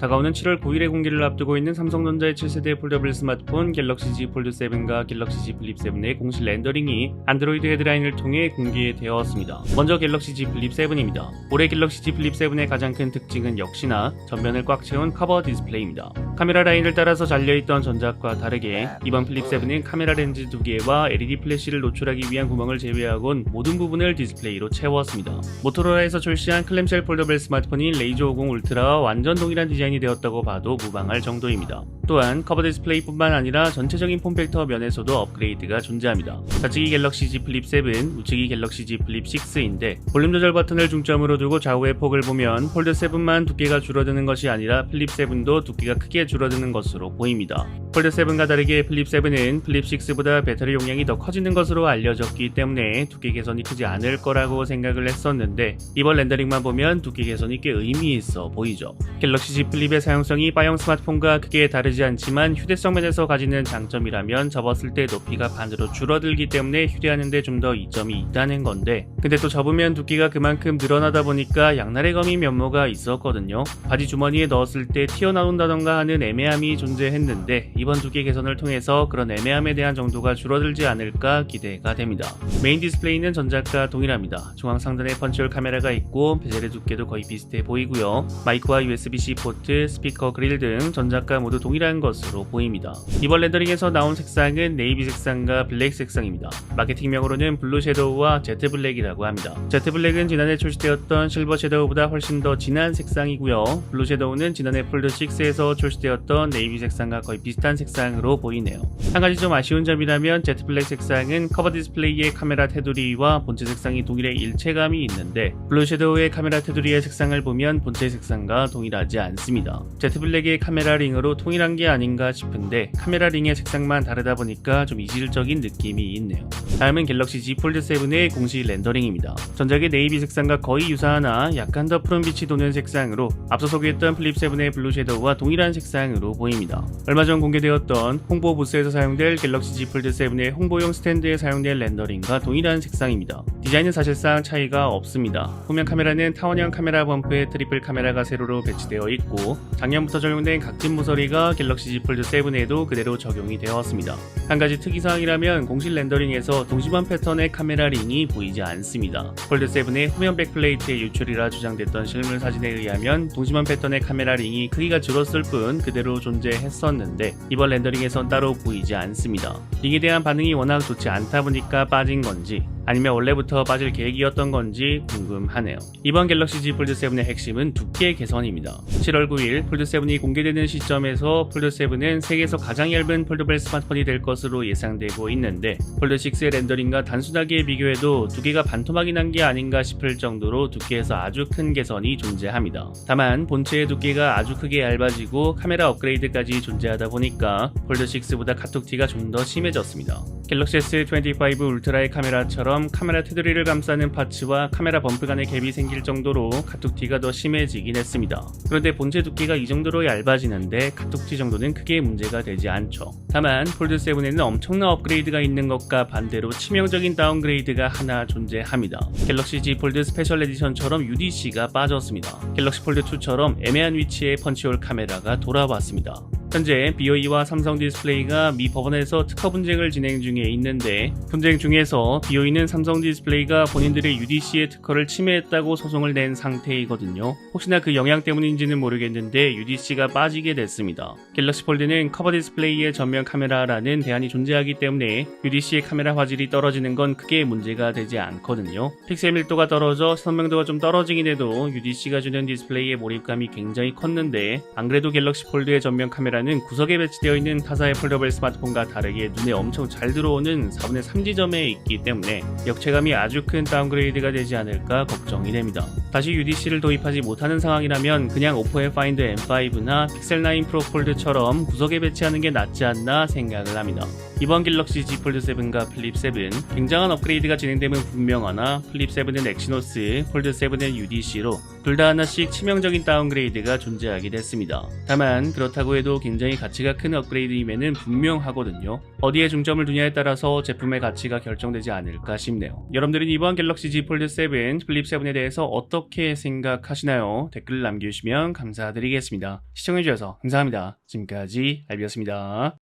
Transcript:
다가오는 7월 9일에 공개를 앞두고 있는 삼성전자의 7세대 폴더블 스마트폰 갤럭시 Z 폴드 7과 갤럭시 Z 플립 7의 공식 렌더링이 안드로이드 헤드라인을 통해 공개되었습니다. 먼저 갤럭시 Z 플립 7입니다. 올해 갤럭시 Z 플립 7의 가장 큰 특징은 역시나 전면을 꽉 채운 커버 디스플레이입니다. 카메라 라인을 따라서 잘려있던 전작과 다르게 이번 플립 7은 카메라 렌즈 2개와 LED 플래시를 노출하기 위한 구멍을 제외하곤 모든 부분을 디스플레이로 채웠습니다. 모토로라에서 출시한 클램쉘 폴더블 스마트폰인 레이저 50 울트라와 완전 동일한 디자인이 되었다고 봐도 무방할 정도입니다. 또한 커버 디스플레이뿐만 아니라 전체적인 폼팩터 면에서도 업그레이드가 존재합니다. 좌측이 갤럭시 Z 플립 7, 우측이 갤럭시 Z 플립 6인데 볼륨 조절 버튼을 중점으로 두고 좌우의 폭을 보면 폴드 7만 두께가 줄어드는 것이 아니라 플립 7도 두께가 크게 줄어드는 것으로 보입니다. 폴드 7과 다르게 플립 7은 플립 6보다 배터리 용량이 더 커지는 것으로 알려졌기 때문에 두께 개선이 크지 않을 거라고 생각을 했었는데 이번 렌더링만 보면 두께 개선이 꽤 의미 있어 보이죠. 갤럭시 Z 플립의 사용성이 바형 스마트폰과 크게 다르지 않지만 휴대성 면에서 가지는 장점이라면 접었을 때 높이가 반으로 줄어들기 때문에 휴대하는 데 좀 더 이점이 있다는 건데 근데 또 접으면 두께가 그만큼 늘어나다 보니까 양날의 검이 면모가 있었거든요. 바지 주머니에 넣었을 때 튀어나온다던가 하는 애매함이 존재했는데 이번 두께 개선을 통해서 그런 애매함에 대한 정도가 줄어들지 않을까 기대가 됩니다. 메인 디스플레이는 전작과 동일합니다. 중앙 상단에 펀치홀 카메라가 있고 베젤의 두께도 거의 비슷해 보이고요. 마이크와 USB-C 포트, 스피커 그릴 등 전작과 모두 동일한 것으로 보입니다. 이번 렌더링에서 나온 색상은 네이비 색상과 블랙 색상입니다. 마케팅명으로는 블루 섀도우와 제트 블랙이라고 합니다. 제트 블랙은 지난해 출시되었던 실버 섀도우보다 훨씬 더 진한 색상이고요. 블루 섀도우는 지난해 폴드 6에서 출시되었던 네이비 색상과 거의 비슷한 색상으로 보이네요. 한 가지 좀 아쉬운 점이라면 제트 블랙 색상은 커버 디스플레이의 카메라 테두리와 본체 색상이 동일해 일체감이 있는데 블루 섀도우의 카메라 테두리의 색상을 보면 본체 색상과 동일하지 않습니다. 제트 블랙의 카메라 링으로 통일한 게 아닌가 싶은데 카메라 링의 색상만 다르다 보니까 좀 이질적인 느낌이 있네요. 다음은 갤럭시 Z 폴드 7의 공식 렌더링입니다. 전작의 네이비 색상과 거의 유사하나 약간 더 푸른빛이 도는 색상으로 앞서 소개했던 플립 7의 블루 섀도우와 동일한 색상으로 보입니다. 얼마 전 공개되었던 홍보 부스에서 사용될 갤럭시 Z 폴드 7의 홍보용 스탠드에 사용될 렌더링과 동일한 색상입니다. 디자인은 사실상 차이가 없습니다. 후면 카메라는 타원형 카메라 범프에 트리플 카메라가 세로로 배치되어 있고 작년부터 적용된 각진 모서리가 갤럭시 Z 폴드 7에도 그대로 적용이 되었습니다. 한 가지 특이사항이라면 공식 렌더링에서 동시반 패턴의 카메라 링이 보이지 않습니다. 폴드 7의 후면 백플레이트의 유출이라 주장됐던 실물 사진에 의하면 동시반 패턴의 카메라 링이 크기가 줄었을 뿐 그대로 존재했었는데 이번 렌더링에선 따로 보이지 않습니다. 링에 대한 반응이 워낙 좋지 않다 보니까 빠진 건지 아니면 원래부터 빠질 계획이었던 건지 궁금하네요. 이번 갤럭시 Z 폴드 7의 핵심은 두께 개선입니다. 7월 9일 폴드 7이 공개되는 시점에서 폴드 7은 세계에서 가장 얇은 폴더블 스마트폰이 될 것으로 예상되고 있는데 폴드 6의 렌더링과 단순하게 비교해도 두께가 반토막이 난 게 아닌가 싶을 정도로 두께에서 아주 큰 개선이 존재합니다. 다만 본체의 두께가 아주 크게 얇아지고 카메라 업그레이드까지 존재하다 보니까 폴드 6보다 카톡티가 좀 더 심해졌습니다. 갤럭시 S25 울트라의 카메라처럼 카메라 테두리를 감싸는 파츠와 카메라 범프 간의 갭이 생길 정도로 카톡티가 더 심해지긴 했습니다. 그런데 본체 두께가 이 정도로 얇아지는데 카톡티 정도는 크게 문제가 되지 않죠. 다만 폴드 7에는 엄청난 업그레이드가 있는 것과 반대로 치명적인 다운그레이드가 하나 존재합니다. 갤럭시 Z 폴드 스페셜 에디션처럼 UDC가 빠졌습니다. 갤럭시 폴드 2처럼 애매한 위치에 펀치홀 카메라가 돌아왔습니다. 현재 BOE와 삼성 디스플레이가 미 법원에서 특허 분쟁을 진행 중에 있는데 분쟁 중에서 BOE는 삼성 디스플레이가 본인들의 UDC의 특허를 침해했다고 소송을 낸 상태이거든요. 혹시나 그 영향 때문인지는 모르겠는데 UDC가 빠지게 됐습니다. 갤럭시 폴드는 커버 디스플레이의 전면 카메라라는 대안이 존재하기 때문에 UDC의 카메라 화질이 떨어지는 건 크게 문제가 되지 않거든요. 픽셀 밀도가 떨어져 선명도가 좀 떨어지긴 해도 UDC가 주는 디스플레이의 몰입감이 굉장히 컸는데 안 그래도 갤럭시 폴드의 전면 카메라 는 구석에 배치되어 있는 타사의 폴더블 스마트폰과 다르게 눈에 엄청 잘 들어오는 4분의 3 지점에 있기 때문에 역체감이 아주 큰 다운그레이드가 되지 않을까 걱정이 됩니다. 다시 UDC를 도입하지 못하는 상황이라면 그냥 오포의 파인드 M5나 픽셀 9 프로 폴드처럼 구석에 배치하는 게 낫지 않나 생각을 합니다. 이번 갤럭시 Z 폴드 7과 플립 7 굉장한 업그레이드가 진행됨은 분명하나 플립 7은 엑시노스, 폴드 7은 UDC로 둘 다 하나씩 치명적인 다운그레이드가 존재하게 됐습니다. 다만 그렇다고 해도 굉장히 가치가 큰 업그레이드임에는 분명하거든요. 어디에 중점을 두냐에 따라서 제품의 가치가 결정되지 않을까 싶네요. 여러분들은 이번 갤럭시 Z 폴드 7, 플립 7에 대해서 어떻게 생각하시나요? 댓글 남겨주시면 감사드리겠습니다. 시청해주셔서 감사합니다. 지금까지 알비였습니다.